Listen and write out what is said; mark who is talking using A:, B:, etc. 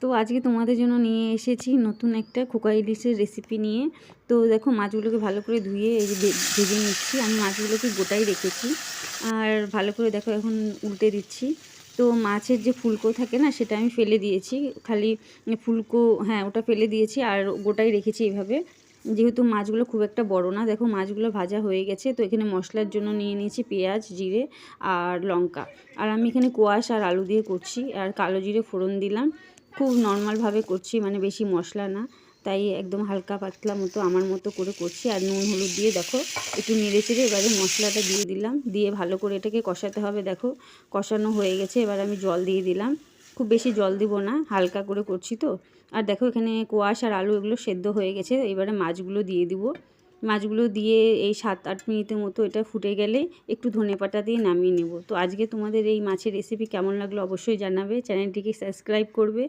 A: তো আজকে তোমাদের জন্য নিয়ে এসেছি নতুন একটা খোকা ইলিশের রেসিপি নিয়ে। তো দেখো মাছগুলোকে ভালো করে ধুয়ে এই যে ভেজে নিচ্ছি। আমি মাছগুলোকে গোটাই রেখেছি আর ভালো করে দেখো এখন উল্টে দিচ্ছি। তো মাছের যে ফুলকো থাকে না, সেটা আমি ফেলে দিয়েছি। খালি ফুলকো, হ্যাঁ ওটা ফেলে দিয়েছি আর গোটাই রেখেছি এইভাবে। যেহেতু মাছগুলো খুব একটা বড় না, দেখো মাছগুলো ভাজা হয়ে গেছে। তো এখানে মশলার জন্য নিয়ে নিয়েছি পেঁয়াজ, জিরে আর লঙ্কা। আর আমি এখানে কোয়াশ আর আলু দিয়ে করছি, আর কালো জিরে ফোড়ন দিলাম। খুব নর্মালভাবে করছি, মানে বেশি মশলা না, তাই একদম হালকা পাতলা মতো আমার মতো করে করছি। আর নুন হলুদ দিয়ে দেখো একটু নেড়ে চেড়ে এবারে মশলাটা দিয়ে দিলাম, দিয়ে ভালো করে এটাকে কষাতে হবে। দেখো কষানো হয়ে গেছে, এবার আমি জল দিয়ে দিলাম। খুব বেশি জল দিব না, হালকা করে করছি তো। আর দেখো এখানে কোয়াশ আর আলু এগুলো সেদ্ধ হয়ে গেছে, এবারে মাছগুলো দিয়ে দিব। মাছগুলো দিয়ে এই 7-8 মিনিটের মতো এটা ফুটে গেলে একটু ধনেপাতা দিয়ে নামিয়ে নেব। তো আজকে তোমাদের এই মাছের রেসিপি কেমন লাগলো অবশ্যই জানাবে, চ্যানেলটিকে সাবস্ক্রাইব করবে।